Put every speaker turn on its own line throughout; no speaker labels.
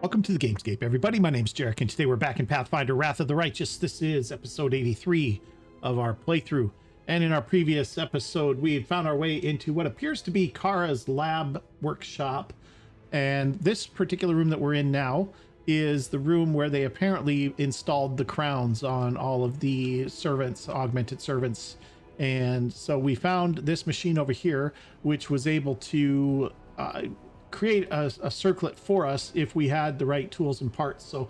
Welcome to the Gamescape, everybody. My name's Jarek, and today we're back in Pathfinder Wrath of the Righteous. This is episode 83 of our playthrough. And in our previous episode, we had found our way into what appears to be Kara's lab workshop. And this particular room that we're in now is the room where they apparently installed the crowns on all of the servants, augmented servants. And so we found this machine over here, which was able to create a circlet for us if we had the right tools and parts. So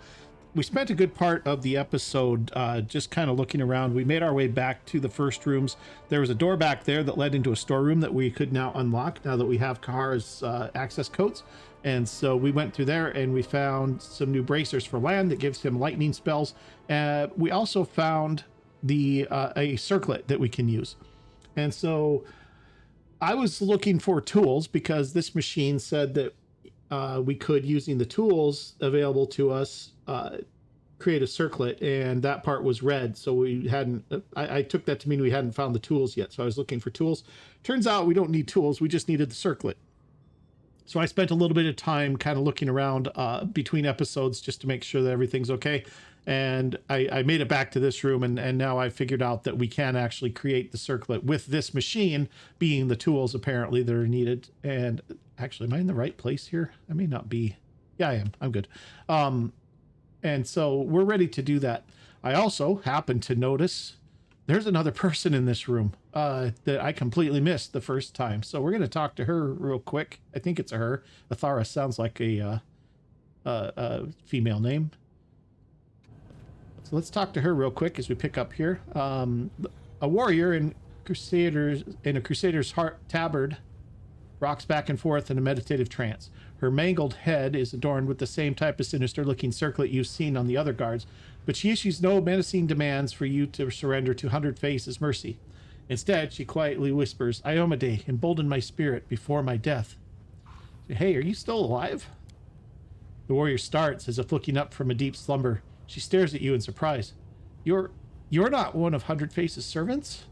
we spent a good part of the episode just kind of looking around. We made our way back to the first rooms. There was a door back there that led into a storeroom that we could now unlock now that we have Kara's access codes. And so we went through there and we found some new bracers for land that gives him lightning spells. We also found a circlet that we can use. And so I was looking for tools because this machine said that we could, using the tools available to us, create a circlet, and that part was red. So we hadn't, I took that to mean we hadn't found the tools yet. So I was looking for tools. Turns out we don't need tools. We just needed the circlet. So I spent a little bit of time kind of looking around between episodes just to make sure that everything's okay. And I made it back to this room, and now I figured out that we can actually create the circlet with this machine being the tools apparently that are needed. And actually, am I in the right place here? I may not be. Yeah, I am. I'm good. And so we're ready to do that. I also happened to notice there's another person in this room that I completely missed the first time. So we're going to talk to her real quick. I think it's a her. Athara sounds like a female name. So let's talk to her real quick as we pick up here. A warrior in a crusader's tabard rocks back and forth in a meditative trance. Her mangled head is adorned with the same type of sinister-looking circlet you've seen on the other guards, but she issues no menacing demands for you to surrender to Hundred Faces' mercy. Instead, she quietly whispers, "Iomade, embolden my spirit before my death." Hey, are you still alive? The warrior starts as if looking up from a deep slumber. She stares at you in surprise. You're not one of Hundred Faces' servants?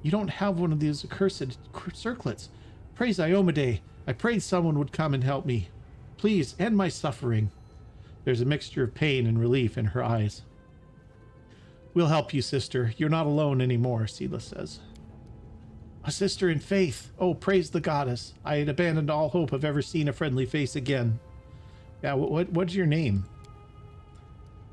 You don't have one of these accursed circlets. Praise Iomade. I prayed someone would come and help me. Please, end my suffering. There's a mixture of pain and relief in her eyes. We'll help you, sister. You're not alone anymore, Sela says. A sister in faith. Oh, praise the goddess. I had abandoned all hope of ever seeing a friendly face again. Yeah, what's your name?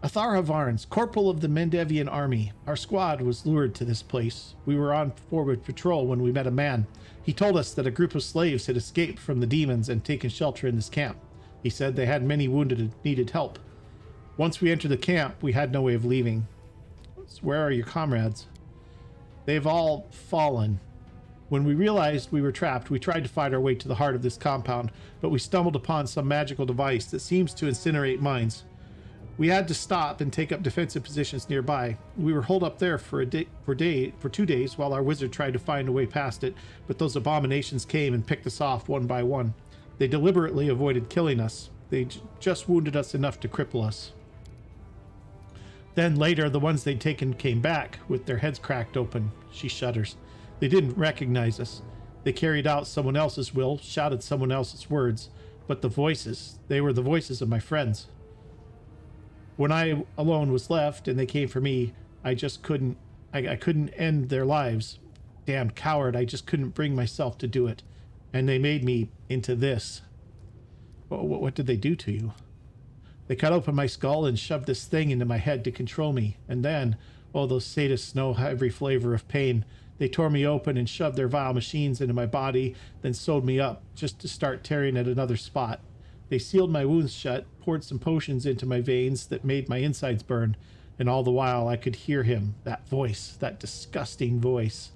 Athara Varns, corporal of the Mendevian army. Our squad was lured to this place. We were on forward patrol when we met a man. He told us that a group of slaves had escaped from the demons and taken shelter in this camp. He said they had many wounded and needed help. Once we entered the camp, we had no way of leaving. So where are your comrades? They've all fallen. When we realized we were trapped, we tried to fight our way to the heart of this compound, but we stumbled upon some magical device that seems to incinerate minds. We had to stop and take up defensive positions nearby. We were holed up there for 2 days while our wizard tried to find a way past it, but those abominations came and picked us off one by one. They deliberately avoided killing us. They just wounded us enough to cripple us. Then later, the ones they'd taken came back with their heads cracked open. She shudders. They didn't recognize us. They carried out someone else's will, shouted someone else's words, but the voices, they were the voices of my friends. When I alone was left and they came for me, I just couldn't end their lives. Damned coward, I just couldn't bring myself to do it. And they made me into this. What did they do to you? They cut open my skull and shoved this thing into my head to control me. And then, those sadists know every flavor of pain. They tore me open and shoved their vile machines into my body, then sewed me up just to start tearing at another spot. They sealed my wounds shut, poured some potions into my veins that made my insides burn, and all the while I could hear him, that voice, that disgusting voice.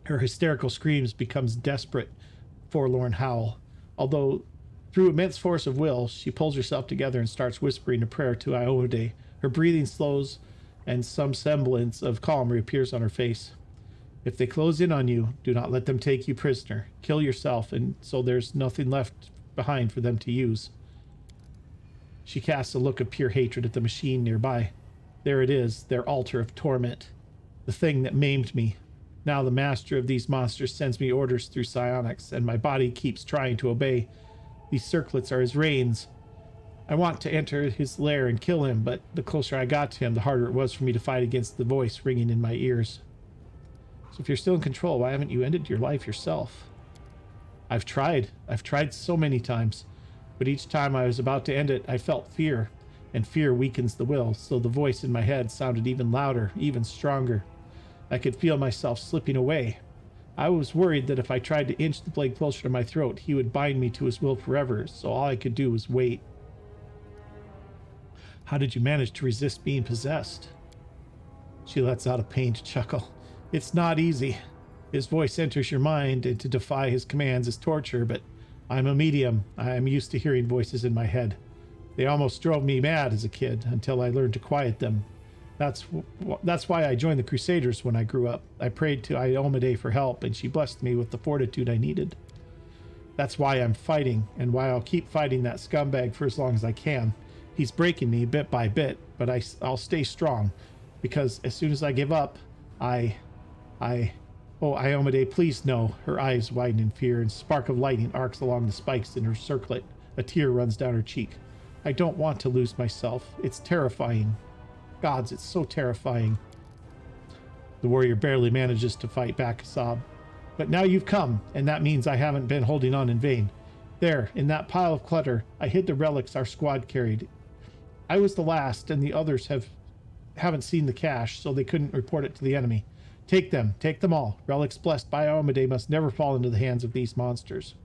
Her hysterical screams becomes desperate, forlorn howl. Although, through immense force of will, she pulls herself together and starts whispering a prayer to Iomade. Her breathing slows, and some semblance of calm reappears on her face. If they close in on you, do not let them take you prisoner. Kill yourself, and so there's nothing left behind for them to use. She casts a look of pure hatred at the machine nearby. There it is, their altar of torment. The thing that maimed me. Now the master of these monsters sends me orders through psionics, and my body keeps trying to obey. These circlets are his reins. I want to enter his lair and kill him, but the closer I got to him, the harder it was for me to fight against the voice ringing in my ears. So if you're still in control, why haven't you ended your life yourself? I've tried. I've tried so many times. But each time I was about to end it, I felt fear. And fear weakens the will, so the voice in my head sounded even louder, even stronger. I could feel myself slipping away. I was worried that if I tried to inch the blade closer to my throat, he would bind me to his will forever, so all I could do was wait. How did you manage to resist being possessed? She lets out a pained chuckle. It's not easy. His voice enters your mind, and to defy his commands is torture, but I'm a medium. I am used to hearing voices in my head. They almost drove me mad as a kid until I learned to quiet them. That's why I joined the Crusaders when I grew up. I prayed to Iomade for help, and she blessed me with the fortitude I needed. That's why I'm fighting, and why I'll keep fighting that scumbag for as long as I can. He's breaking me bit by bit, but I'll stay strong, because as soon as I give up, oh, Iomade, please no. Her eyes widen in fear, and a spark of lightning arcs along the spikes in her circlet. A tear runs down her cheek. I don't want to lose myself. It's terrifying. Gods, it's so terrifying. The warrior barely manages to fight back a sob. But now you've come, and that means I haven't been holding on in vain. There, in that pile of clutter, I hid the relics our squad carried. I was the last, and the others haven't seen the cache, so they couldn't report it to the enemy. Take them all. Relics blessed by Iomade must never fall into the hands of these monsters.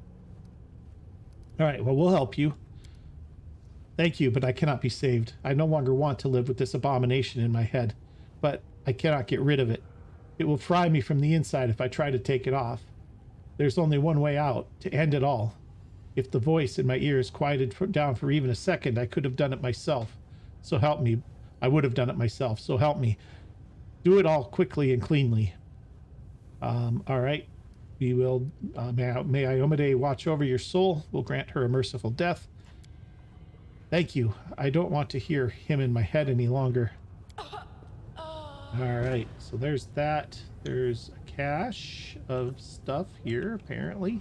All right, well, we'll help you. Thank you, but I cannot be saved. I no longer want to live with this abomination in my head, but I cannot get rid of it. It will fry me from the inside if I try to take it off. There's only one way out, to end it all. If the voice in my ears quieted down for even a second, I could have done it myself. So help me. I would have done it myself, so help me. Do it all quickly and cleanly. All right. We will, may Iomade watch over your soul. We'll grant her a merciful death. Thank you. I don't want to hear him in my head any longer. All right. So there's that. There's a cache of stuff here, apparently.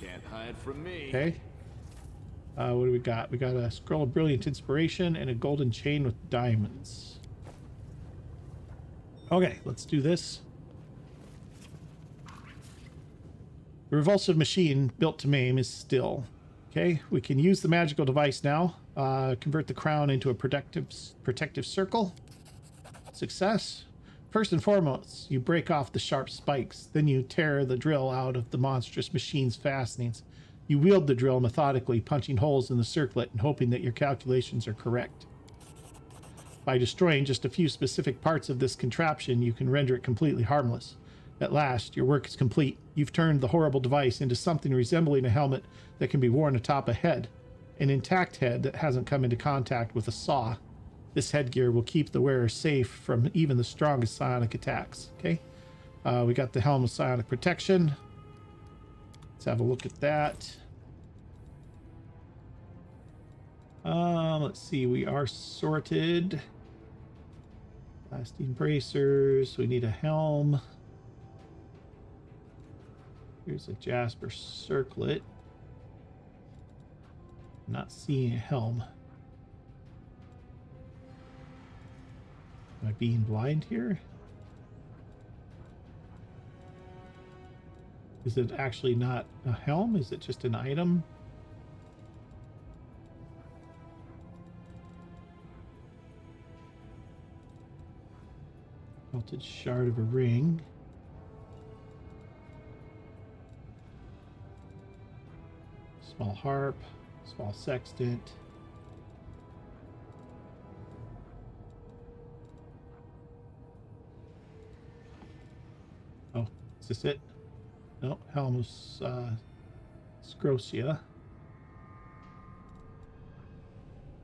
Can't hide from me.
Okay. What do we got? We got a scroll of brilliant inspiration and a golden chain with diamonds. Okay, let's do this. The revulsive machine built to maim is still. Okay, we can use the magical device now. Convert the crown into a protective circle. Success. First and foremost, you break off the sharp spikes. Then you tear the drill out of the monstrous machine's fastenings. You wield the drill methodically, punching holes in the circlet and hoping that your calculations are correct. By destroying just a few specific parts of this contraption, you can render it completely harmless. At last, your work is complete. You've turned the horrible device into something resembling a helmet that can be worn atop a head. An intact head that hasn't come into contact with a saw. This headgear will keep the wearer safe from even the strongest psionic attacks. Okay, we got the helm of psionic protection. Let's have a look at that. Let's see, we are sorted. Lasting bracers. We need a helm. Here's a Jasper circlet. Not seeing a helm. Am I being blind here? Is it actually not a helm? Is it just an item? Melted shard of a ring. Small harp. Small sextant. Oh, is this it? No, Helmus Scrocia.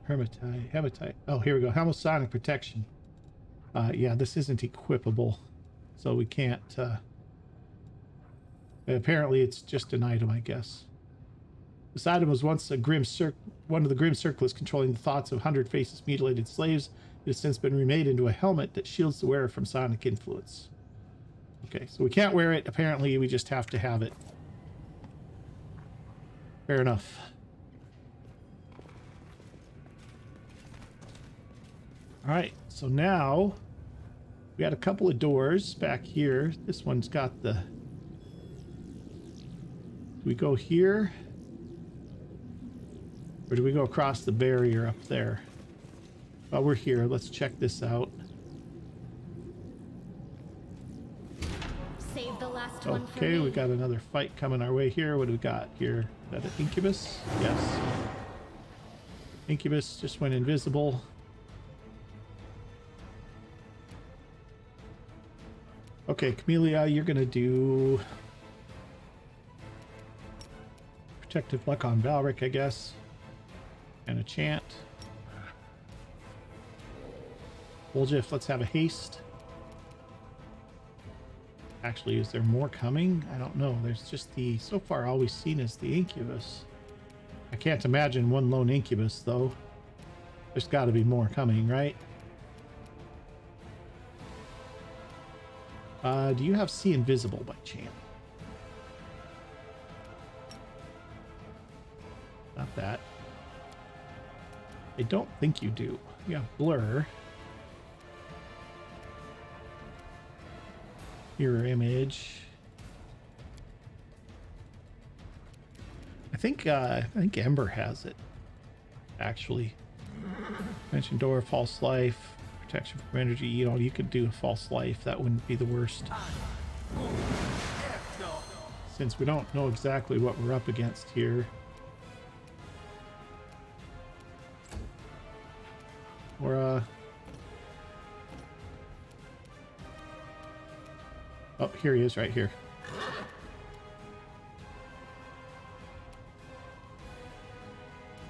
Hematite. Oh, here we go. Helmus Sonic Protection. Yeah, this isn't equipable, so we can't. Apparently, it's just an item, I guess. This item was once one of the grim circlets controlling the thoughts of 100 Faces mutilated slaves. It has since been remade into a helmet that shields the wearer from sonic influence. Okay, so we can't wear it. Apparently, we just have to have it. Fair enough. All right, so now we got a couple of doors back here. This one's got the... Do we go here? Or do we go across the barrier up there? While we're here, let's check this out.
Save the last one for
Okay,
me.
we got another fight coming our way here. What do we got here? Is that an incubus? Yes. Incubus just went invisible. Okay, Camellia, you're gonna do Protective Luck on Valric, I guess. And a chant. Woljif, let's have a haste. Actually, is there more coming? I don't know. There's just the... So far, all we've seen is the incubus. I can't imagine one lone incubus, though. There's got to be more coming, right? Do you have See Invisible by chance? Not that. I don't think you do. You have Blur. Mirror Image. I think Ember has it. Actually. Mention Door, False Life, Protection from Energy. You know, you could do a False Life. That wouldn't be the worst. Since we don't know exactly what we're up against here. Or, oh, here he is right here.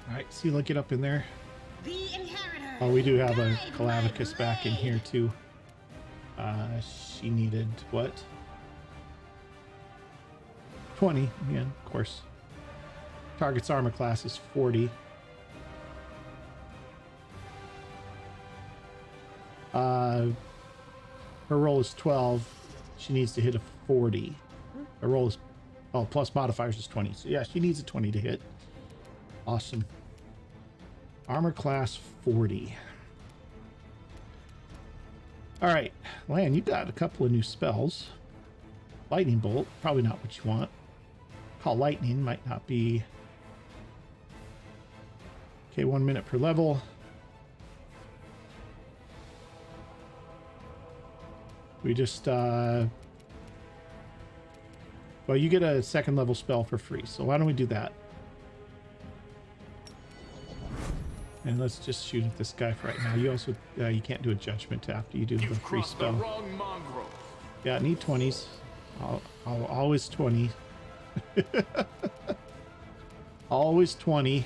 Alright, Sela, get up in there. Oh, we do have a Calavicus back in here, too. She needed, what? 20, yeah, of course. Target's armor class is 40. Her roll is 12. She needs to hit a 40. Her roll is... Oh, plus modifiers is 20. So, yeah, she needs a 20 to hit. Awesome. Armor class 40. All right, Lan, you got a couple of new spells. Lightning Bolt, probably not what you want. Call Lightning might not be... Okay, 1 minute per level. We just, well, you get a second level spell for free, so why don't we do that? And let's just shoot at this guy for right now. You also, you can't do a judgment after you do the free spell.
The wrong mongrel.
Yeah, need 20s. I'll always 20. Always 20.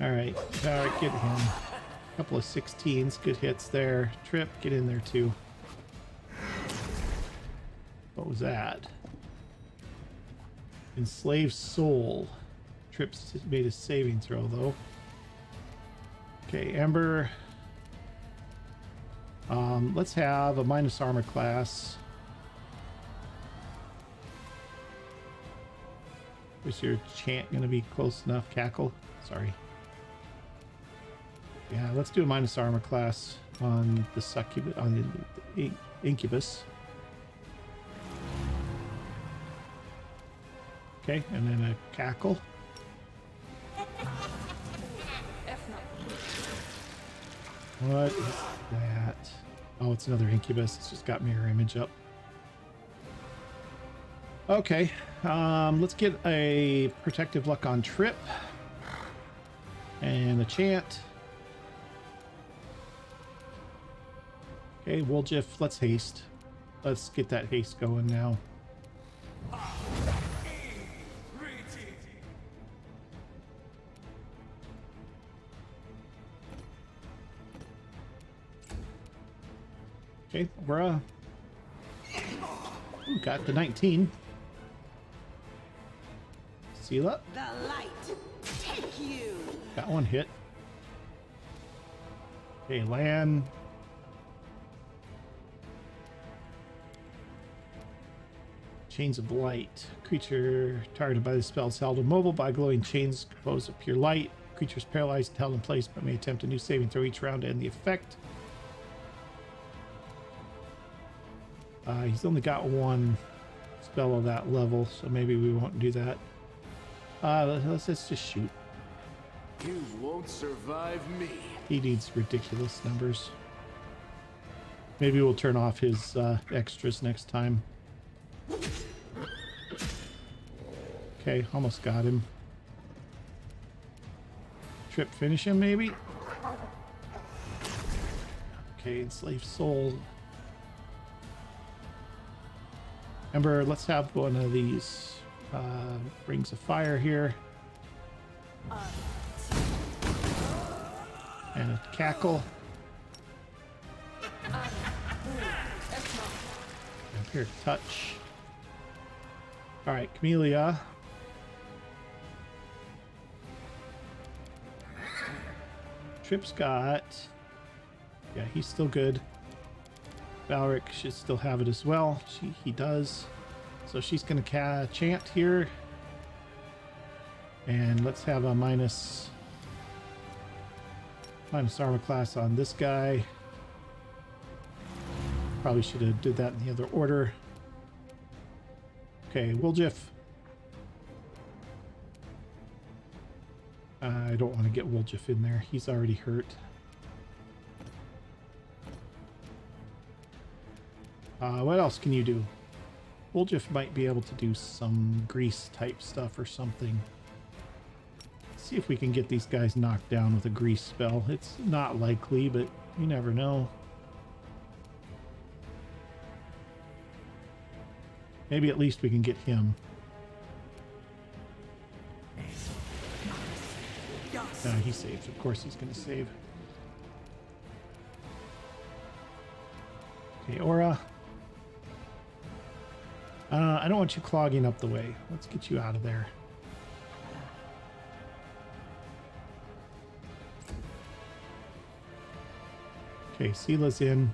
All right, get him. Couple of 16s, good hits there. Trip, get in there too. What was that? Enslaved Soul. Trip's made a saving throw though. Okay, Ember. Let's have a minus armor class. Is your chant gonna be close enough? Cackle? Sorry. Yeah, let's do a minus armor class on the succubus, on the incubus. Okay, and then a cackle. What is that? Oh, it's another incubus. It's just got mirror image up. Okay, let's get a protective luck on Trip and a chant. Okay, Woljif, let's haste. Let's get that haste going now. Okay, we're ooh, got the 19. Sela.
The light take you.
Got one hit. Okay, Lan. Chains of light. Creature targeted by the spell is held immobile by glowing chains composed of pure light. Creature's paralyzed and held in place but may attempt a new saving throw each round to end the effect. He's only got one spell of that level, so maybe we won't do that. Let's just shoot.
You won't survive me.
He needs ridiculous numbers. Maybe we'll turn off his extras next time. Okay, almost got him. Trip finish him, maybe? Okay, enslaved soul. Ember, let's have one of these rings of fire here. And a cackle. Up here, touch. Alright, Camellia. Trip's got... Yeah, he's still good. Valric should still have it as well. He does. So she's going to chant here. And let's have a minus armor class on this guy. Probably should have did that in the other order. Okay, Wiljiff. I don't want to get Wiljiff in there. He's already hurt. What else can you do? Wiljiff might be able to do some grease type stuff or something. Let's see if we can get these guys knocked down with a grease spell. It's not likely, but you never know. Maybe at least we can get him. He saves. Of course he's going to save. Okay, Aura. I don't want you clogging up the way. Let's get you out of there. Okay, Sela's in.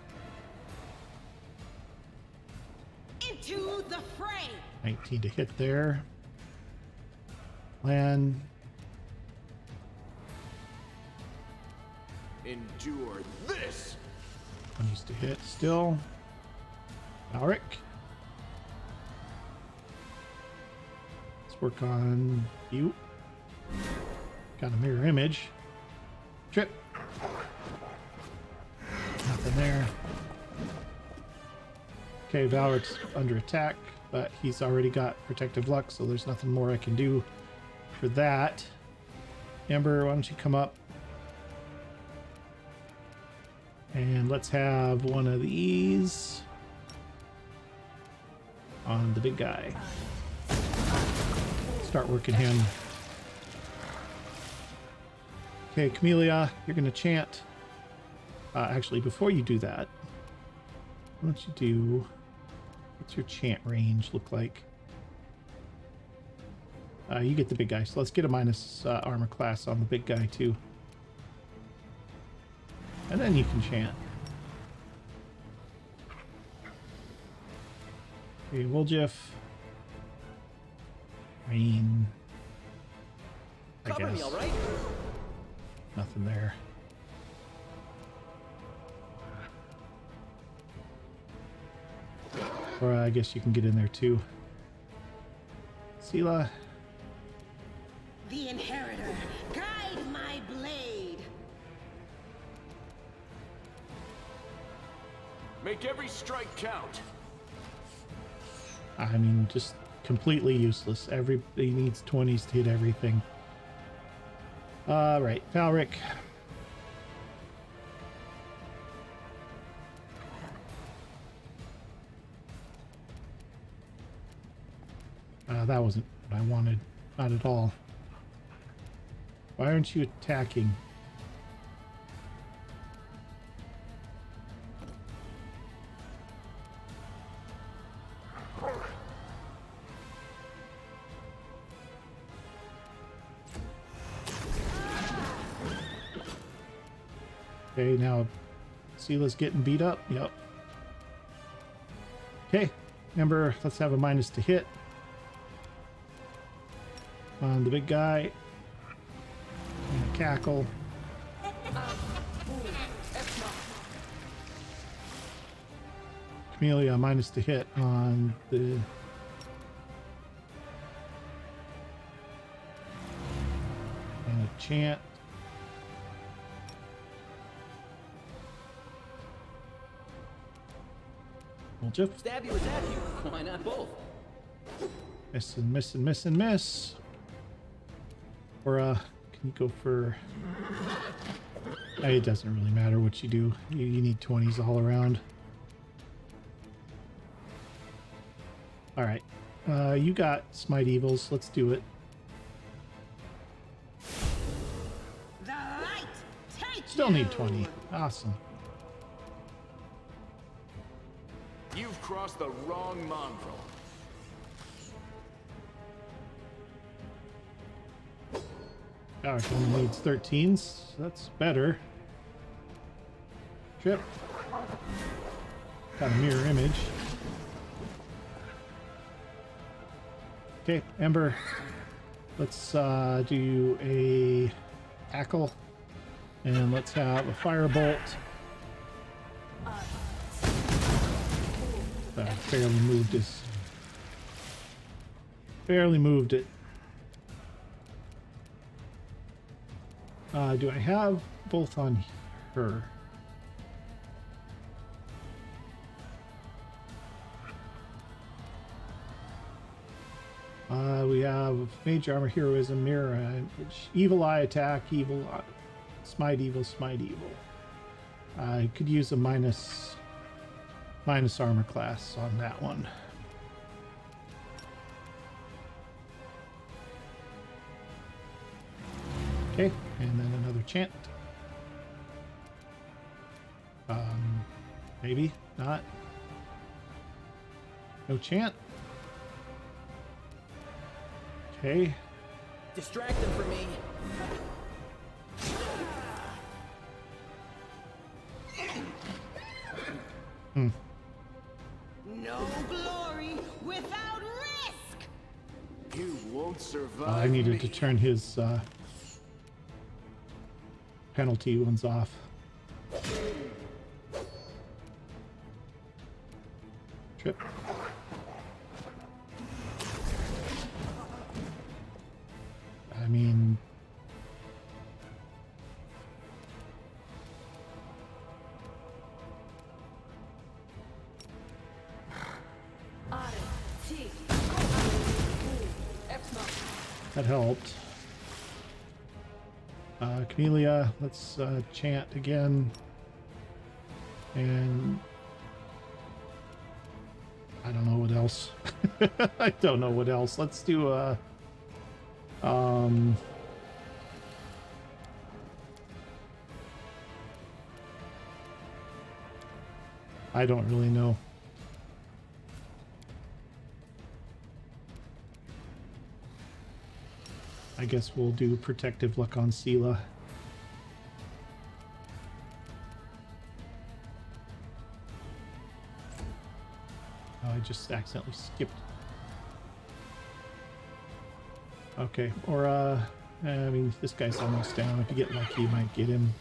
Into the fray.
19 to hit there. Land.
Endure this.
One needs to hit still. Valric. Let's work on you. Got a mirror image. Trip. Nothing there. Okay, Valric's under attack, but he's already got protective luck, so there's nothing more I can do for that. Ember, why don't you come up? And let's have one of these on the big guy. Start working him. Okay, Camellia, you're going to chant. Actually, before you do that, why don't you do... What's your chant range look like? You get the big guy, so let's get a minus armor class on the big guy too. And then you can chant. Okay, Wiljiff. Rain. I
Cover
guess.
me, all right?
Nothing there. Or I guess you can get in there too. Sela.
The inheritor, guide my blade.
Make every strike count.
I mean, just completely useless. Everybody needs 20s to hit everything. Right, Valric. That wasn't what I wanted. Not at all. Why aren't you attacking? Okay, now Sela's getting beat up. Yep. Okay, Ember, let's have a minus to hit on the big guy. And a cackle. Camellia, minus to hit on the... And a chant. Well, just
Stab you or stab you. Why not both?
miss and miss and miss and miss. Or can you go for... It doesn't really matter what you do. You need 20s all around. Alright. You got Smite Evils. Let's do it.
The light take
Still need 20. Awesome.
You've crossed the wrong mongrel.
Valric only needs 13s. So that's better. Trip. Got a mirror image. Okay, Ember. Let's do a tackle. And let's have a firebolt. Barely moved his. Barely moved it. Do I have both on her? We have Mage Armor, Heroism, Mirror Image, Evil Eye Attack, Evil Eye, Smite Evil, Smite Evil. I could use a minus armor class on that one. Okay, and then another chant. Maybe not. No chant. Okay.
Distract them for me.
No glory without risk.
You won't survive
I needed
me.
to turn his penalty ones off. Trip. I mean... That helped. Camellia, let's chant again. And... I don't know what else. I don't know what else. Let's do a... I don't really know. I guess we'll do Protective Luck on Sela. Oh, I just accidentally skipped. Okay, or I mean, this guy's almost down. If you get lucky, you might get him.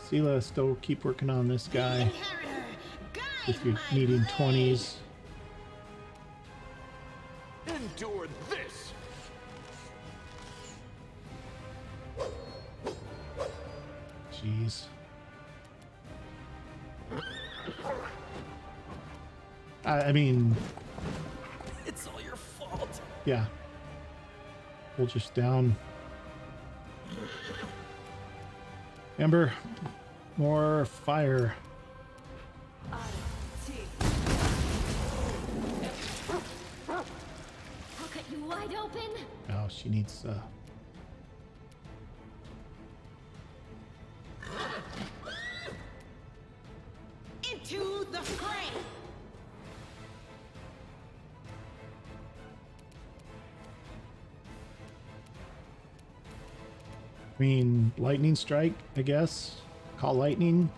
Sela, still keep working on this guy. If you're needing 20s.
Endure this.
Jeez. I mean...
It's all your fault.
Yeah. We'll just down. Ember, more fire.
I'll cut you wide open.
Oh, she needs
Into the fray.
I mean, lightning strike, I guess. Call lightning.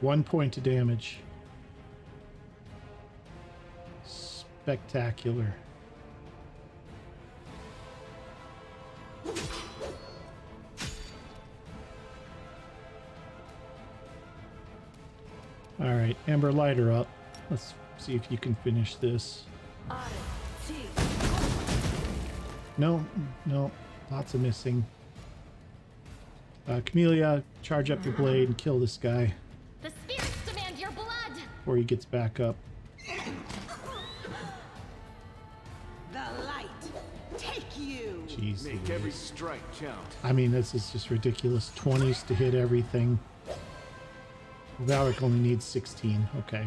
1 point of damage. Spectacular. All right, Amber, light her up. Let's see if you can finish this. No, no, lots of missing. Camellia, charge up your blade and kill this guy
The spirits demand your blood.
before he gets back up.
The light take you.
Jeez.
Make every strike count.
I mean, this is just ridiculous. 20s to hit everything. Valric only needs 16. Okay.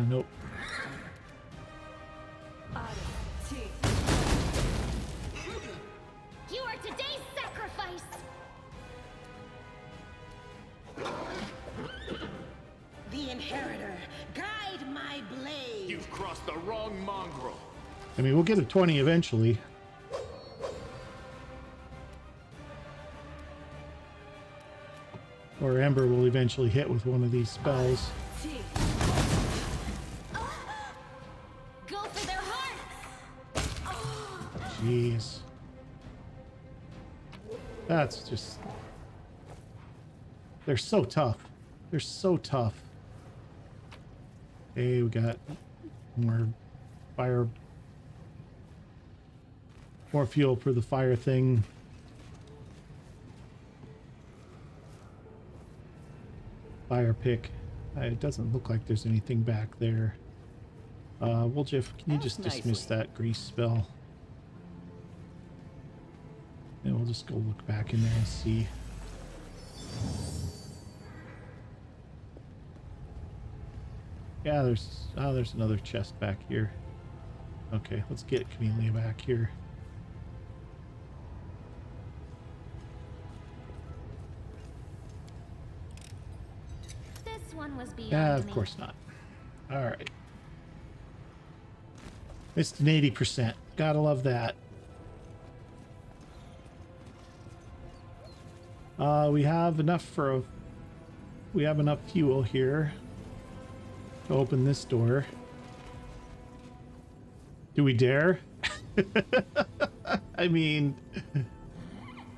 Nope.
You are today's sacrifice.
The inheritor, guide my blade.
You've crossed the wrong mongrel.
I mean, we'll get a 20 eventually. Or Ember will eventually hit with one of these spells.
Go for their hearts.
Jeez. That's just... They're so tough. They're so tough. Okay, we got more fire... More fuel for the fire thing. Fire pick. It doesn't look like there's anything back there. Jeff, can you just dismiss that grease spell? And we'll just go look back in there and see. Yeah, there's another chest back here. Okay, let's get Camellia back here.
This one was beyond
Yeah, of
me.
course not. All right. Missed an 80%. Gotta love that. We have enough we have enough fuel here to open this door. Do we dare? I mean,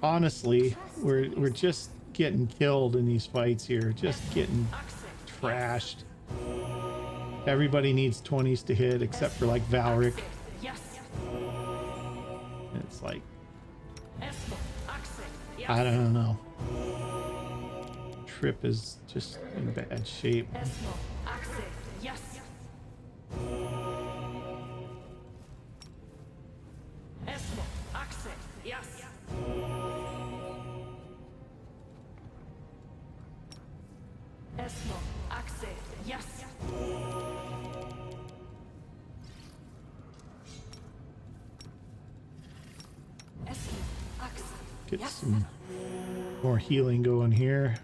honestly, we're just getting killed in these fights here. Just getting trashed. Everybody needs 20s to hit except for like Valric. It's like, I don't know. Trip is just in bad shape. Get some more healing going here.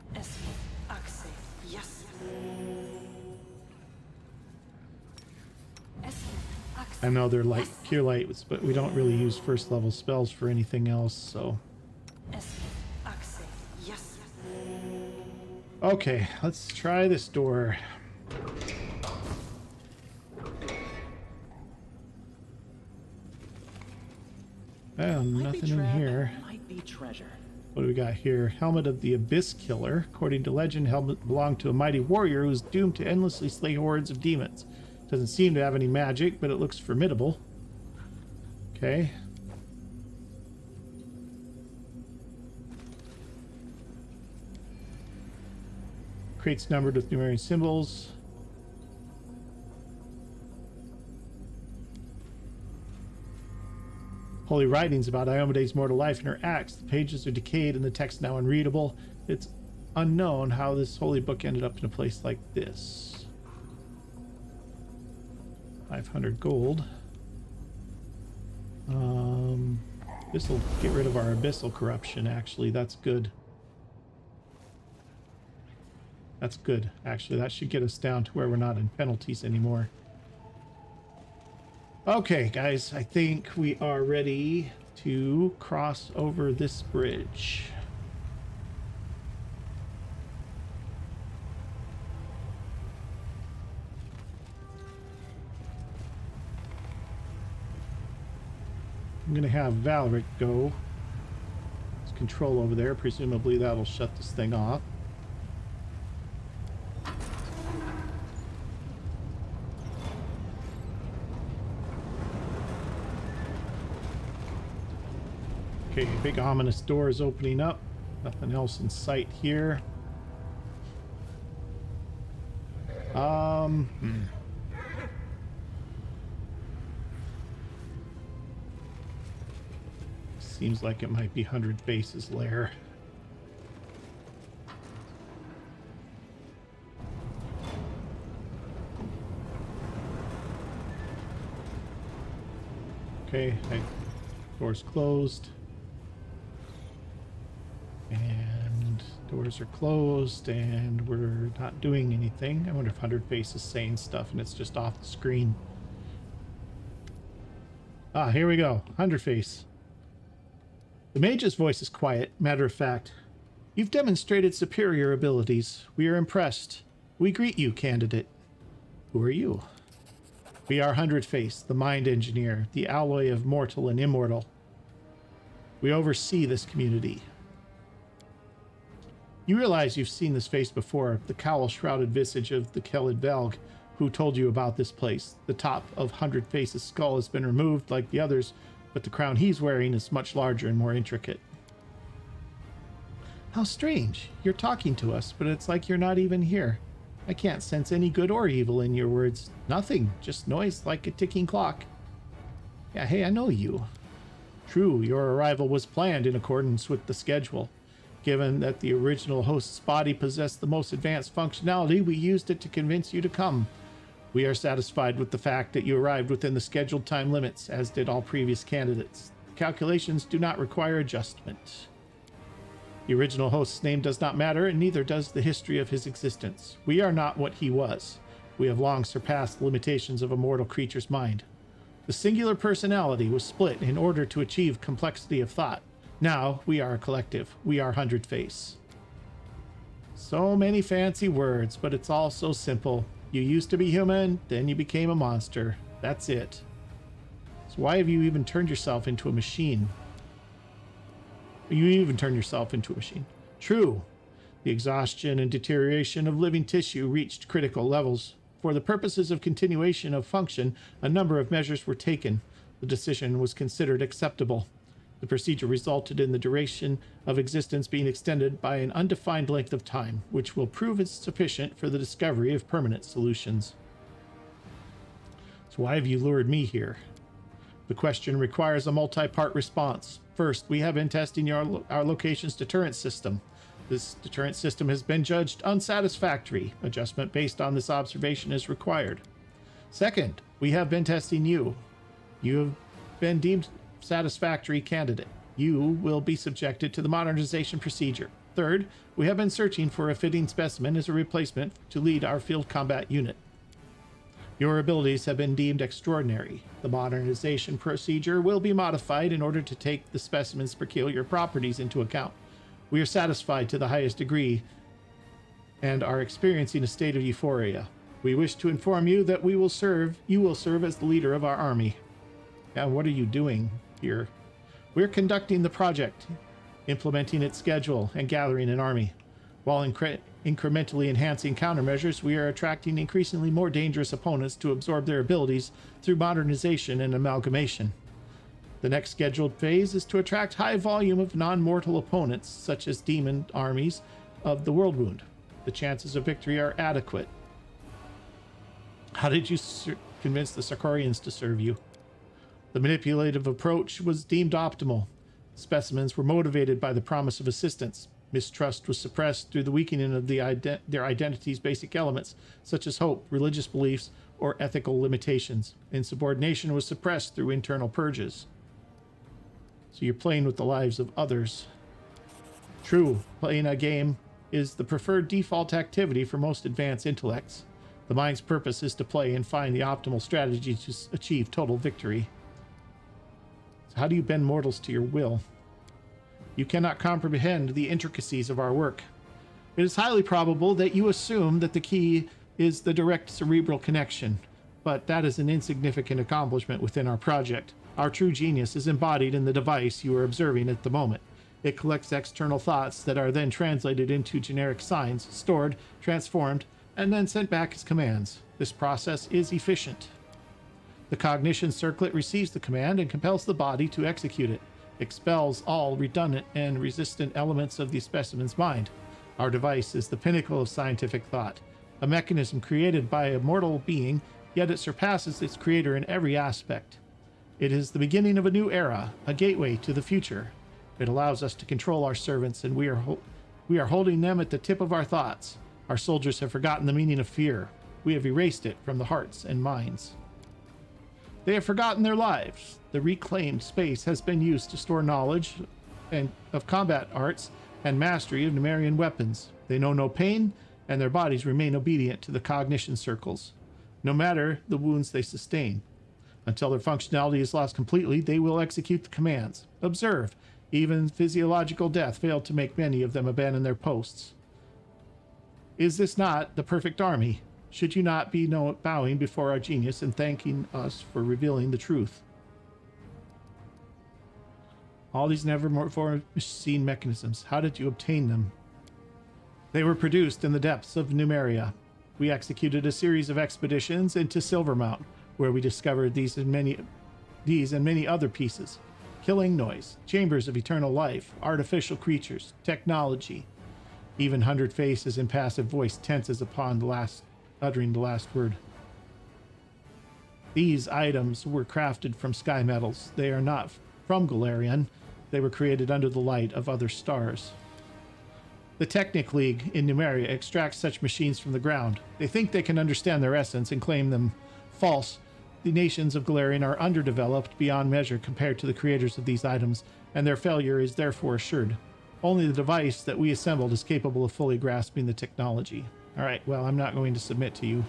I know they're like pure lights, but we don't really use first level spells for anything else, so. Okay, let's try this door. Well, nothing in here.
Might be treasure.
What do we got here? Helmet of the Abyss Killer. According to legend, helmet belonged to a mighty warrior who was doomed to endlessly slay hordes of demons. Doesn't seem to have any magic, but it looks formidable. Okay. Crates numbered with numeric symbols. Holy writings about Iomede's mortal life and her acts. The pages are decayed and the text now unreadable. It's unknown how this holy book ended up in a place like this. 500 gold. This will get rid of our abyssal corruption, actually. That's good. That's good, actually. That should get us down to where we're not in penalties anymore. Okay, guys, I think we are ready to cross over this bridge. I'm going to have Valric go. There's control over there. Presumably that'll shut this thing off. Okay, big ominous door is opening up. Nothing else in sight here. Seems like it might be 100 Faces' lair. Okay, door's closed. And doors are closed, and we're not doing anything. I wonder if 100 Faces is saying stuff and it's just off the screen. Ah, here we go. 100 Face. The mage's voice is quiet, matter of fact. You've demonstrated superior abilities. We are impressed. We greet you, candidate. Who are you? We are 100 Face, the mind engineer, the alloy of mortal and immortal. We oversee this community. You realize you've seen this face before, the cowl-shrouded visage of the Kelid Velg, who told you about this place. The top of 100 Faces' skull has been removed like the others, but the crown he's wearing is much larger and more intricate. How strange. You're talking to us, but it's like you're not even here. I can't sense any good or evil in your words. Nothing, just noise like a ticking clock. Yeah, hey, I know you. True, your arrival was planned in accordance with the schedule. Given that the original host's body possessed the most advanced functionality, we used it to convince you to come. We are satisfied with the fact that you arrived within the scheduled time limits, as did all previous candidates. The calculations do not require adjustment. The original host's name does not matter, and neither does the history of his existence. We are not what he was. We have long surpassed the limitations of a mortal creature's mind. The singular personality was split in order to achieve complexity of thought. Now, we are a collective. We are 100 Face. So many fancy words, but it's all so simple. You used to be human, then you became a monster. That's it. So why have you even turned yourself into a machine? You even turned yourself into a machine. True. The exhaustion and deterioration of living tissue reached critical levels. For the purposes of continuation of function, a number of measures were taken. The decision was considered acceptable. The procedure resulted in the duration of existence being extended by an undefined length of time, which will prove sufficient for the discovery of permanent solutions. So why have you lured me here? The question requires a multi-part response. First, we have been testing our location's deterrent system. This deterrent system has been judged unsatisfactory. Adjustment based on this observation is required. Second, we have been testing you. You have been deemed satisfactory candidate. You will be subjected to the modernization procedure. Third, we have been searching for a fitting specimen as a replacement to lead our field combat unit. Your abilities have been deemed extraordinary. The modernization procedure will be modified in order to take the specimen's peculiar properties into account. We are satisfied to the highest degree and are experiencing a state of euphoria. We wish to inform you that you will serve as the leader of our army. Now, what are you doing here? We're conducting the project, implementing its schedule, and gathering an army. While incrementally enhancing countermeasures, we are attracting increasingly more dangerous opponents to absorb their abilities through modernization and amalgamation. The next scheduled phase is to attract high volume of non-mortal opponents, such as demon armies of the World Wound. The chances of victory are adequate. How did you convince the Sarkorians to serve you? The manipulative approach was deemed optimal. Specimens were motivated by the promise of assistance. Mistrust was suppressed through the weakening of their identity's basic elements, such as hope, religious beliefs, or ethical limitations. Insubordination was suppressed through internal purges. So you're playing with the lives of others. True, playing a game is the preferred default activity for most advanced intellects. The mind's purpose is to play and find the optimal strategy to achieve total victory. How do you bend mortals to your will? You cannot comprehend the intricacies of our work. It is highly probable that you assume that the key is the direct cerebral connection, but that is an insignificant accomplishment within our project. Our true genius is embodied in the device you are observing at the moment. It collects external thoughts that are then translated into generic signs, stored, transformed, and then sent back as commands. This process is efficient. The cognition circlet receives the command and compels the body to execute it, expels all redundant and resistant elements of the specimen's mind. Our device is the pinnacle of scientific thought, a mechanism created by a mortal being, yet it surpasses its creator in every aspect. It is the beginning of a new era, a gateway to the future. It allows us to control our servants, and we are holding them at the tip of our thoughts. Our soldiers have forgotten the meaning of fear. We have erased it from the hearts and minds. They have forgotten their lives. The reclaimed space has been used to store knowledge and of combat arts and mastery of Numerian weapons. They know no pain, and their bodies remain obedient to the cognition circles, no matter the wounds they sustain. Until their functionality is lost completely, they will execute the commands. Observe, even physiological death failed to make many of them abandon their posts. Is this not the perfect army? Should you not be bowing before our genius and thanking us for revealing the truth? All these never-before seen mechanisms, how did you obtain them? They were produced in the depths of Numeria. We executed a series of expeditions into Silvermount, where we discovered these and many other pieces. Killing noise, chambers of eternal life, artificial creatures, technology. Even 100 faces and passive voice tenses upon uttering the last word. These items were crafted from sky metals. They are not from Galarian. They were created under the light of other stars. The Technic League in Numeria extracts such machines from the ground. They think they can understand their essence and claim them false. The nations of Galarian are underdeveloped beyond measure compared to the creators of these items, and their failure is therefore assured. Only the device that we assembled is capable of fully grasping the technology. All right, well, I'm not going to submit to you.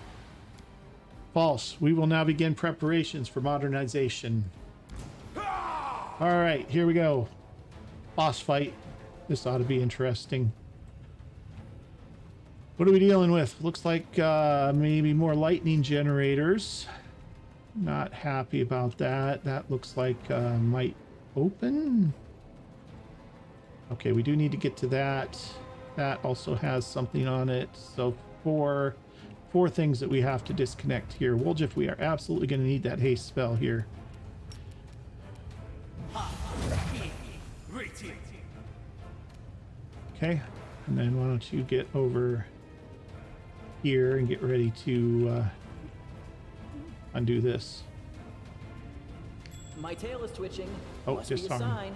False. We will now begin preparations for modernization. All right, here we go. Boss fight. This ought to be interesting. What are we dealing with? Looks like maybe more lightning generators. Not happy about that. That looks like might open. Okay, we do need to get to that. That also has something on it. So four things that we have to disconnect here. Woljif, we are absolutely going to need that haste spell here. Okay, and then why don't you get over here and get ready to undo this.
My tail is twitching.
Oh,
Must be a
disarm.
sign.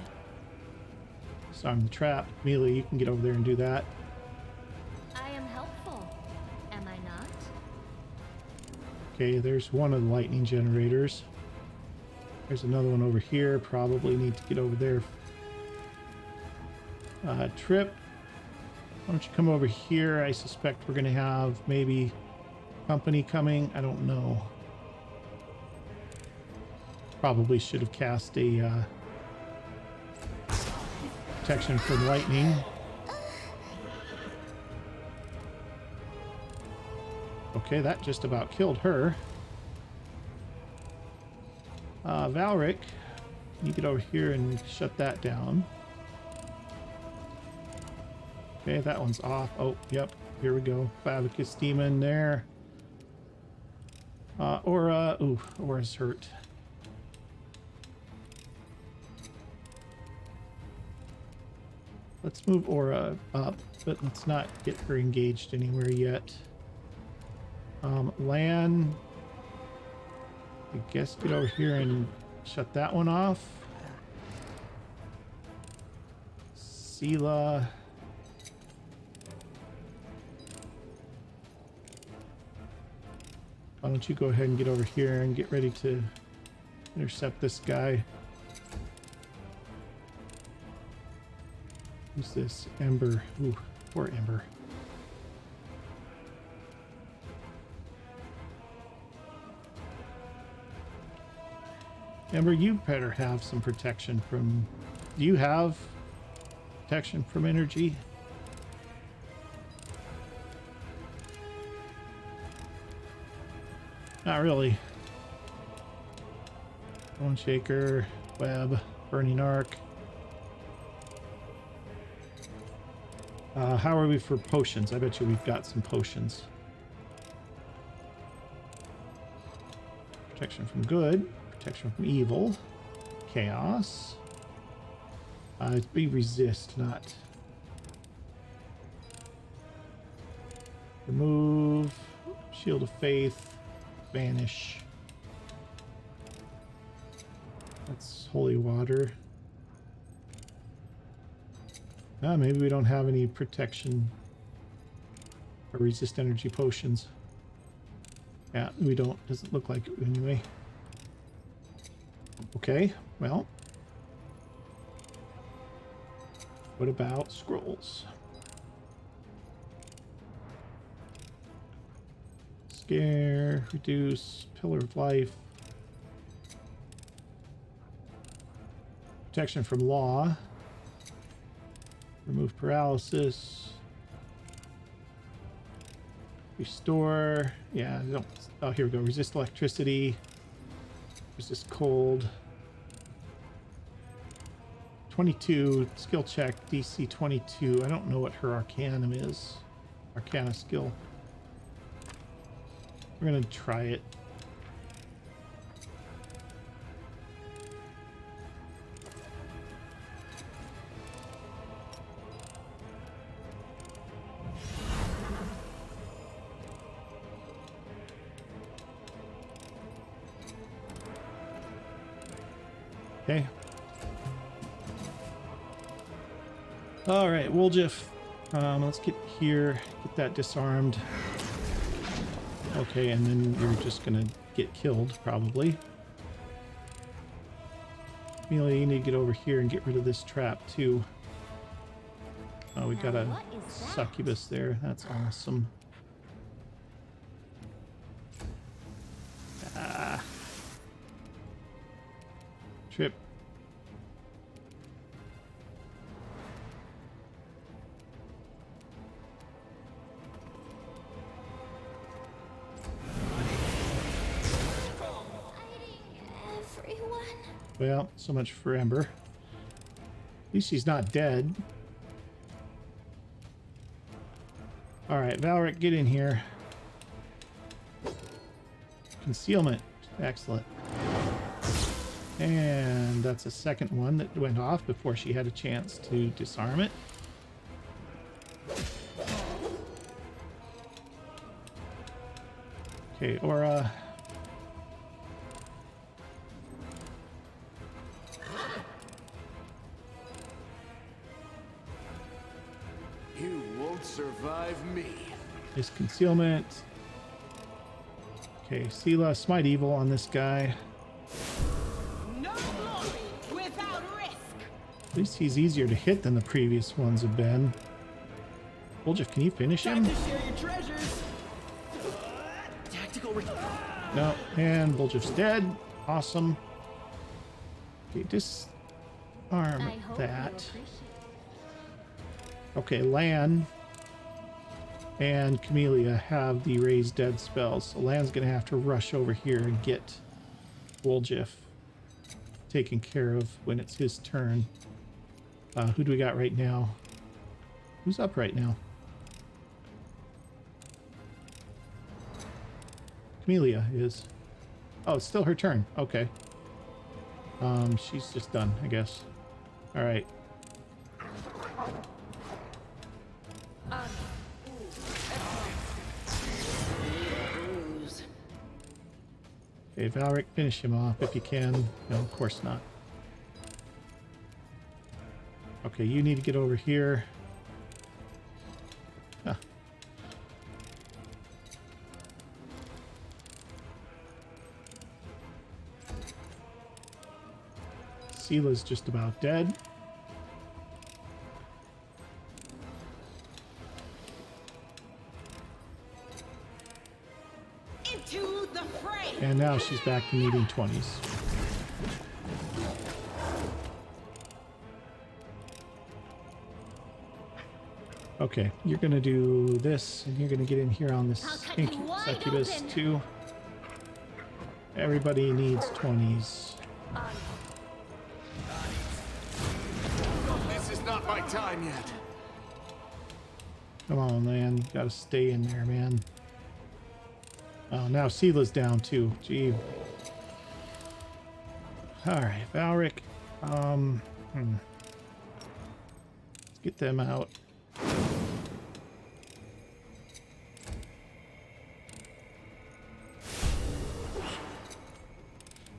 Disarm the trap. Melee, you can get over there and do that.
I am helpful, am I not?
Okay, there's one of the lightning generators. There's another one over here. Probably need to get over there. Trip, why don't you come over here? I suspect we're going to have maybe company coming. I don't know. Probably should have cast a protection from lightning. Okay, that just about killed her. Valric, can you get over here and shut that down? Okay, that one's off. Oh, yep, here we go. Favicus demon there. Aura, ooh, Aura's hurt. Let's move Aura up, but let's not get her engaged anywhere yet. Lan, I guess get over here and shut that one off. Sela. Why don't you go ahead and get over here and get ready to intercept this guy. Who's this? Ember. Ooh, poor Ember. Ember, you better have some protection from... Do you have protection from energy? Not really. Bone shaker, web, burning arc. How are we for potions? I bet you we've got some potions. Protection from good, protection from evil, chaos. It'd be resist, not remove, shield of faith, vanish. That's holy water. Maybe we don't have any protection or resist energy potions. Yeah, we don't. Doesn't look like it anyway. Okay, well. What about scrolls? Scare, reduce, pillar of life. Protection from law. Remove paralysis. Restore. Yeah, don't. Oh, here we go. Resist electricity. Resist cold. 22 skill check. DC 22. I don't know what her Arcanum is. Arcana skill. We're gonna try it. Okay. All right, Woljif. Let's get here, get that disarmed. Okay, and then you're just gonna get killed, probably. Amelia, you need to get over here and get rid of this trap, too. Oh, we got a succubus there. That's awesome. Ah. Trip. Well, so much for Ember. At least she's not dead. Alright, Valric, get in here. Concealment. Excellent. And that's a second one that went off before she had a chance to disarm it. Okay, Aura.
You won't survive me.
Is concealment. Okay, Sela, smite evil on this guy.
No glory without risk.
At least he's easier to hit than the previous ones have been. Woljif, can you finish him?
Time to share your treasures. Tactical.
No, and Woljif's dead. Awesome. Okay, disarm
I hope you
that.
appreciate.
Okay, Lan and Camellia have the raise dead spells, so Lan's gonna have to rush over here and get Woljif taken care of when it's his turn. Who do we got right now? Who's up right now? Camellia is. Oh, it's still her turn. Okay. She's just done, I guess. All right. Okay, Valric, finish him off if you can. No, of course not. Okay, you need to get over here. Huh. Sela's just about dead.
Into the fray.
And now she's back to needing 20s. Okay, you're gonna do this, and you're gonna get in here on this
I'll cut you wide
succubus
open.
too. Everybody needs 20s.
This is not my time yet.
Come on, man. You gotta stay in there, man. Oh, now Sela's down too. Gee. Alright, Valric. Let's get them out.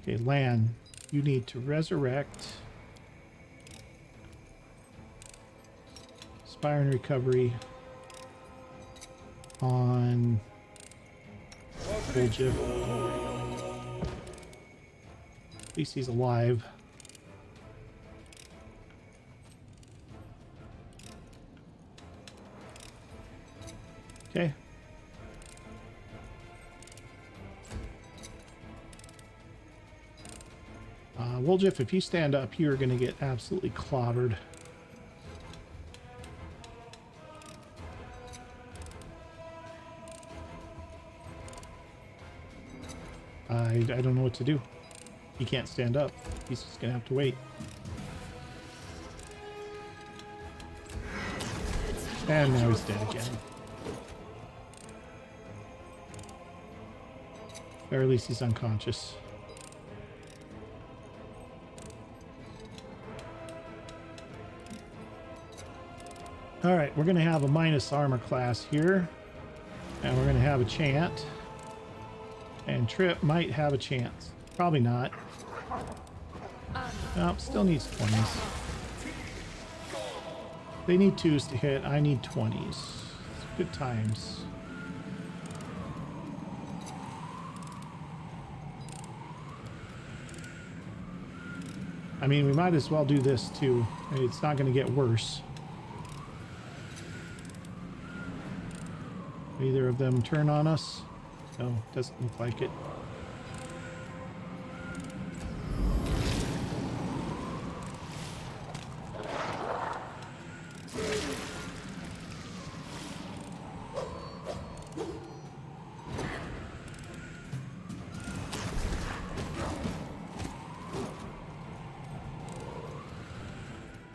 Okay, Lan, you need to resurrect. Spire and recovery on Volgiv. At least he's alive. Okay. Volgiv, if you stand up, you're going to get absolutely clobbered. I don't know what to do. He can't stand up. He's just going to have to wait. And now he's dead again. Or at least he's unconscious. Alright, we're going to have a minus armor class here. And we're going to have a chant. And Trip might have a chance. Probably not. Nope, still needs 20s. They need 2s to hit. I need 20s. It's good times. I mean, we might as well do this too. It's not going to get worse. Either of them turn on us? No, doesn't look like it.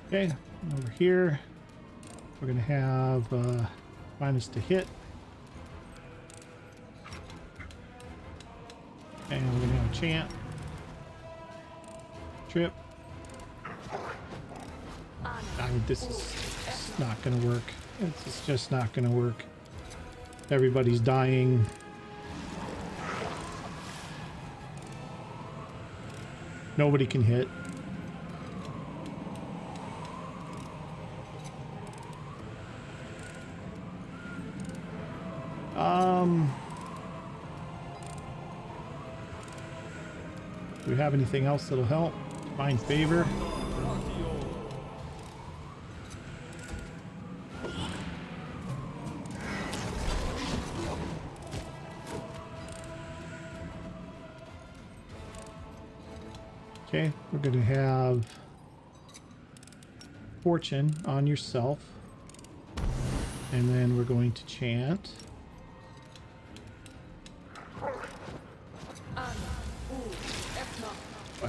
Okay, over here, we're going to have minus to hit. And we're going to have a chant. Trip. This is not going to work. It's just not going to work. Everybody's dying. Nobody can hit. Do we have anything else that'll help? Find favor. Okay, we're going to have Fortune on yourself. And then we're going to chant.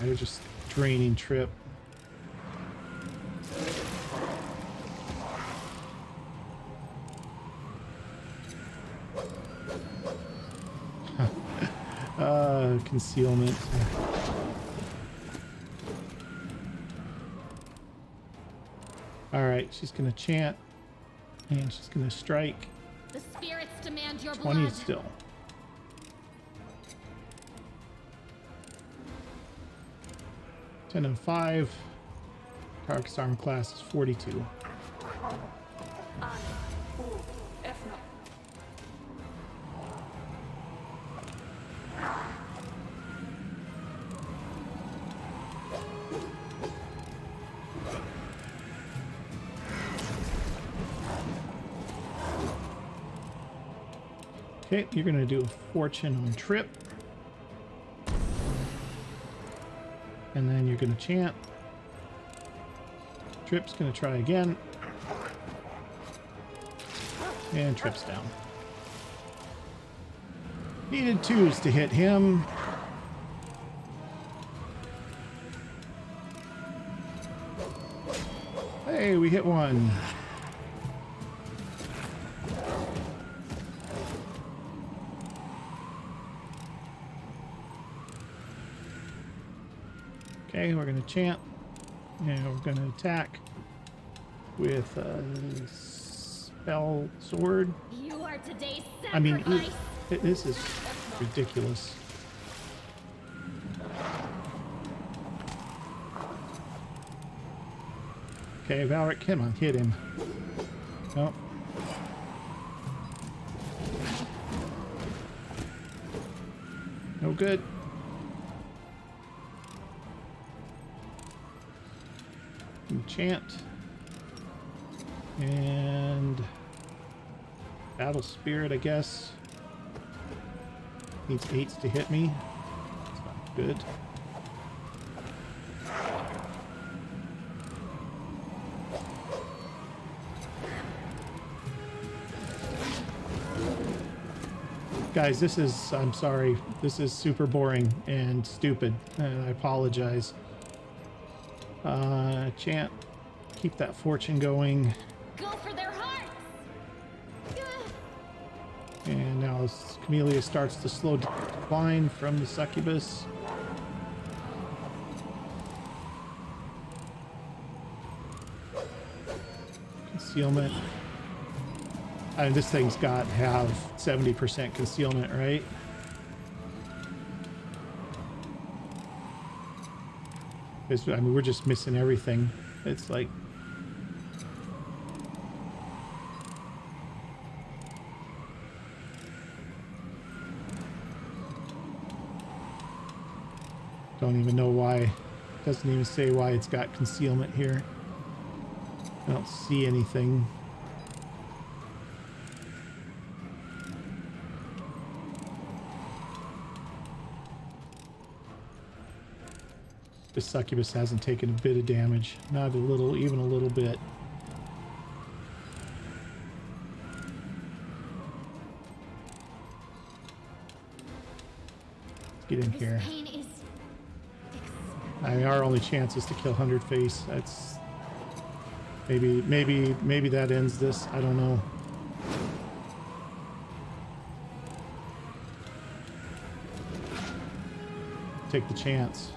They're just draining Trip. Concealment. Alright, she's gonna chant and she's gonna strike.
The spirits demand your
20
blood.
still. Ten and 5. Target's armor class is 42. Okay, you're going to do a Fortune on Trip. And then you're going to chant. Trip's going to try again. And Trip's down. Needed 2s to hit him. Hey, we hit one. Okay, we're gonna chant, and we're gonna attack with a spell sword.
You are today's sacrifice.
I mean, this is ridiculous. Okay, Valric, come on, hit him. Nope. No good. Enchant. And Battle Spirit, I guess. Needs 8s to hit me. That's not good. Guys, this is, I'm sorry, this is super boring and stupid, and I apologize. Chant, keep that fortune going.
Go for their hearts.
And now as Camellia starts to slow decline from the succubus. Concealment. I mean, this thing's got to have 70% concealment, right? I mean, we're just missing everything. It's like... Don't even know why. Doesn't even say why it's got concealment here. I don't see anything. The succubus hasn't taken a bit of damage. Not a little, even a little bit. Let's get in here.
Pain is
I mean, our only chance is to kill 100 face. That's maybe that ends this. I don't know. Take the chance.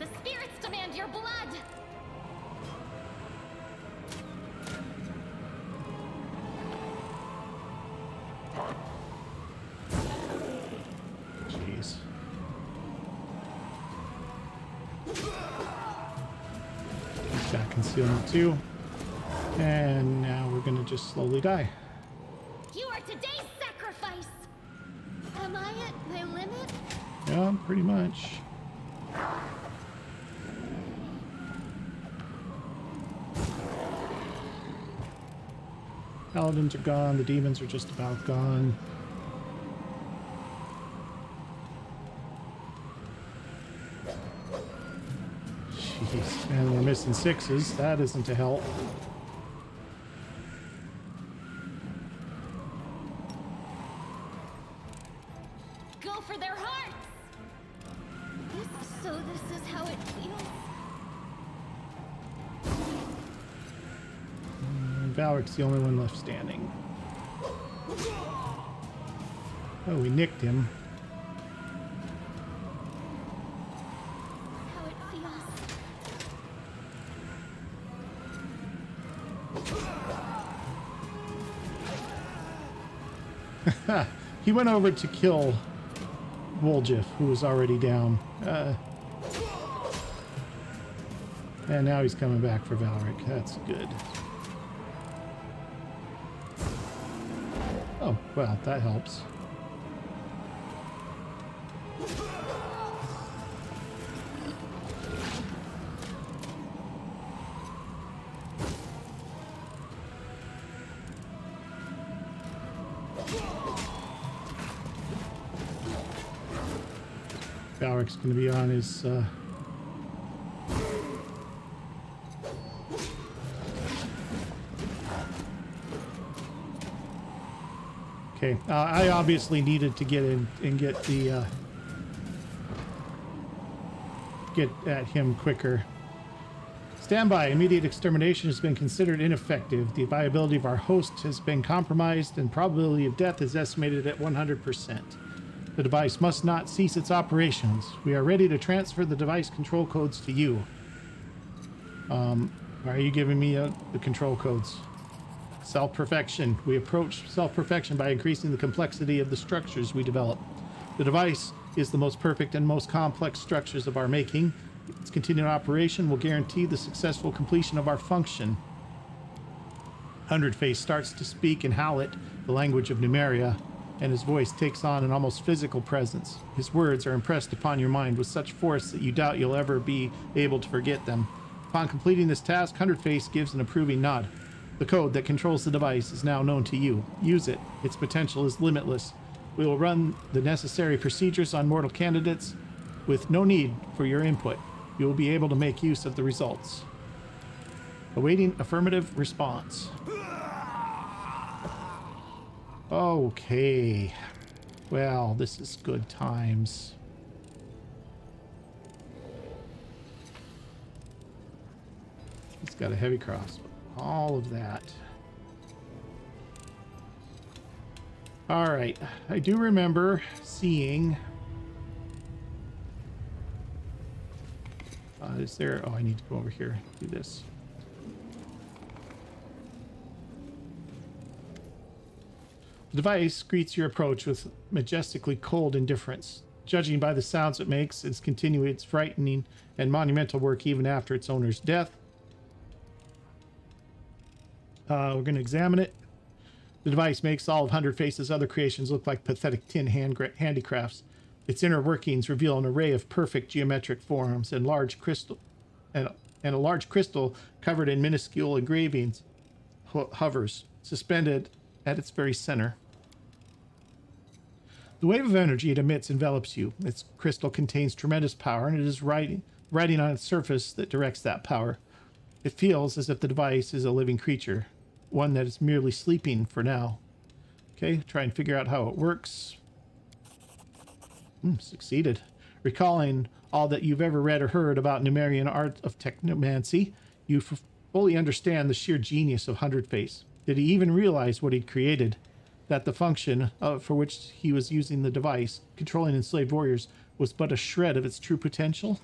the spirits demand your blood.
Jeez. He's got concealment too. And now we're gonna just slowly die.
You are today's sacrifice. Am I at my limit?
Yeah, pretty much. Paladins are gone, the demons are just about gone. Jeez, and we're missing 6s. That isn't a help.
Go for their hearts. This is how it feels.
Valric's the only one left standing. Oh, we nicked him.
How it feels.
He went over to kill Woljif, who was already down. And now he's coming back for Valric. That's good. Oh, well, that helps. Valric's going to be on his... Okay, I obviously needed to get in and get the get at him quicker. Standby. Immediate extermination has been considered ineffective. The viability of our host has been compromised, and probability of death is estimated at 100%. The device must not cease its operations. We are ready to transfer the device control codes to you. Why are you giving me the control codes? Self-perfection. We approach self-perfection by increasing the complexity of the structures we develop. The device is the most perfect and most complex structures of our making. Its continued operation will guarantee the successful completion of our function. Hundredface starts to speak in Howlet, the language of Numeria, and his voice takes on an almost physical presence. His words are impressed upon your mind with such force that you doubt you'll ever be able to forget them. Upon completing this task, Hundredface gives an approving nod. The code that controls the device is now known to you. Use it. Its potential is limitless. We will run the necessary procedures on mortal candidates with no need for your input. You will be able to make use of the results. Awaiting affirmative response. Okay. Well, this is good times. He's got a heavy crossbow. All of that. All right. I do remember seeing... is there... Oh, I need to go over here. Do this. The device greets your approach with majestically cold indifference. Judging by the sounds it makes, it's continuing its frightening and monumental work even after its owner's death. We're going to examine it. The device makes all of Hundredface's other creations look like pathetic tin handicrafts. Its inner workings reveal an array of perfect geometric forms and large crystal and a large crystal covered in minuscule engravings hovers, suspended at its very center. The wave of energy it emits envelops you. Its crystal contains tremendous power, and it is writing on its surface that directs that power. It feels as if the device is a living creature, one that is merely sleeping for now. Okay, try and figure out how it works. Succeeded. Recalling all that you've ever read or heard about Numerian art of technomancy, you fully understand the sheer genius of Hundredface. Did he even realize what he'd created? That the function for which he was using the device, controlling enslaved warriors, was but a shred of its true potential?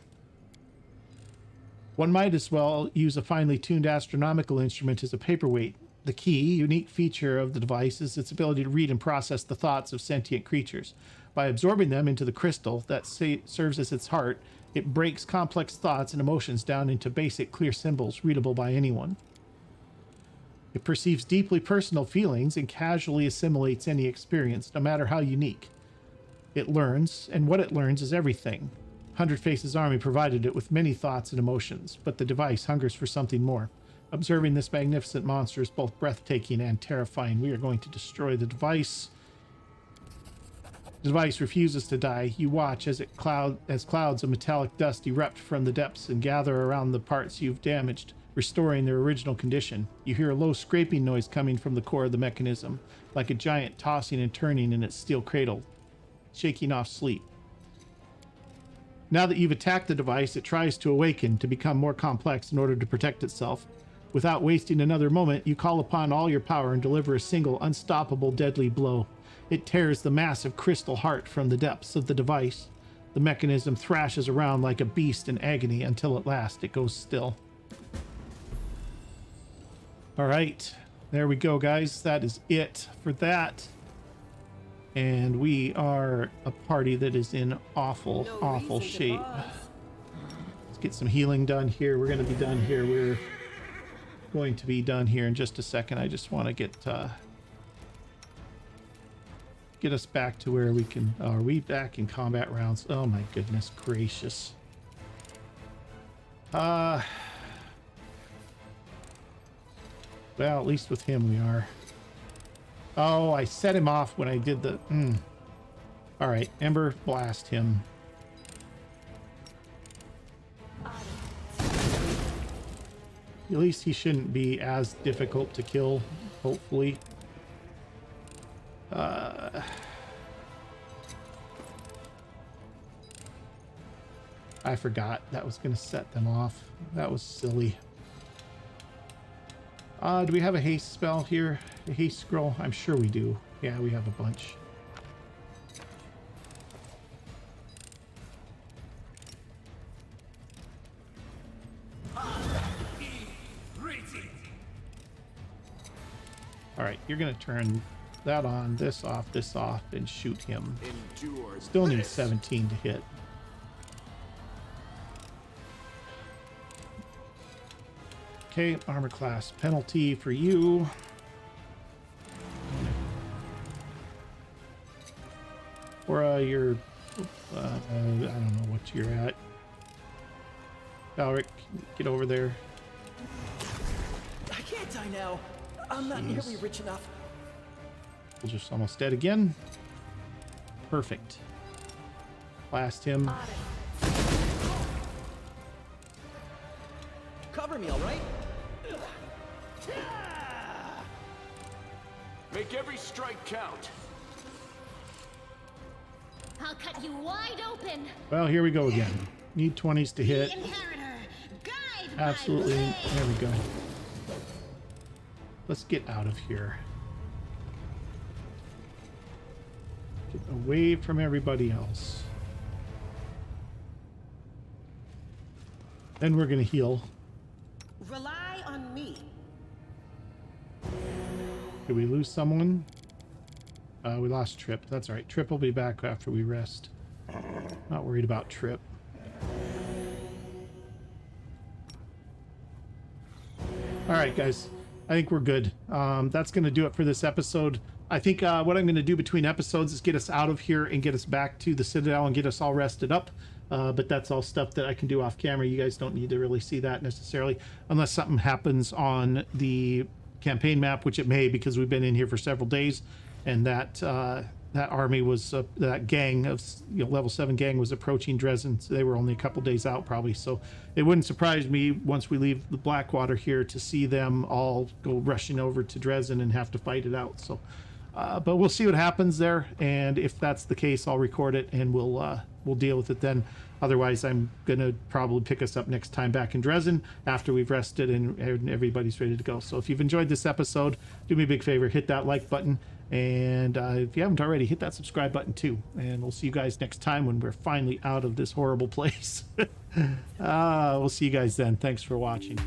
One might as well use a finely tuned astronomical instrument as a paperweight. The key, unique feature of the device is its ability to read and process the thoughts of sentient creatures. By absorbing them into the crystal that serves as its heart, it breaks complex thoughts and emotions down into basic, clear symbols readable by anyone. It perceives deeply personal feelings and casually assimilates any experience, no matter how unique. It learns, and what it learns is everything. Hundredface's army provided it with many thoughts and emotions, but the device hungers for something more. Observing this magnificent monster is both breathtaking and terrifying. We are going to destroy the device. The device refuses to die. You watch as clouds of metallic dust erupt from the depths and gather around the parts you've damaged, restoring their original condition. You hear a low scraping noise coming from the core of the mechanism, like a giant tossing and turning in its steel cradle, shaking off sleep. Now that you've attacked the device, it tries to awaken, to become more complex in order to protect itself. Without wasting another moment, you call upon all your power and deliver a single, unstoppable, deadly blow. It tears the massive crystal heart from the depths of the device. The mechanism thrashes around like a beast in agony until at last it goes still. All right, there we go, guys. That is it for that. And we are a party that is in awful, awful shape. Let's get some healing done here. We're going to be done here. We're going to be done here in just a second. I just want to get us back to where we can... are we back in combat rounds? Oh my goodness gracious. Well, at least with him we are. Oh, I set him off when I did the... All right, Ember, blast him. At least he shouldn't be as difficult to kill, hopefully. I forgot that was going to set them off. That was silly. Do we have a haste spell here? A haste scroll? I'm sure we do. Yeah, we have a bunch. All right, you're going to turn that on, this off, and shoot him.
Endure
Still need
this.
17 to hit. Okay, armor class penalty for you. Or your, I don't know what you're at. Valric, get over there.
I can't die now. I'm not nearly rich enough.
We're just almost dead again. Perfect. Blast him.
Cover me, all right?
Make every strike count.
I'll cut you wide open.
Well, here we go again. Need 20s to hit.
The Inheritor, guide my
Absolutely.
blade.
There we go. Let's get out of here. Get away from everybody else. Then we're going to heal.
Rely on me.
Did we lose someone? We lost Trip. That's all right. Trip will be back after we rest. Not worried about Trip. All right, guys. I think we're good. That's going to do it for this episode. I think what I'm going to do between episodes is get us out of here and get us back to the Citadel and get us all rested up. But that's all stuff that I can do off camera. You guys don't need to really see that necessarily unless something happens on the campaign map, which it may, because we've been in here for several days, and that army was that gang of level 7 gang was approaching Dresden. So they were only a couple days out probably, so it wouldn't surprise me once we leave the Blackwater here to see them all go rushing over to Dresden and have to fight it out. So but we'll see what happens there, and if that's the case, I'll record it and we'll deal with it then. Otherwise, I'm gonna probably pick us up next time back in Dresden after we've rested and everybody's ready to go. So if you've enjoyed this episode, do me a big favor, hit that like button, and if you haven't already, hit that subscribe button too. And we'll see you guys next time when we're finally out of this horrible place. We'll see you guys then. Thanks for watching.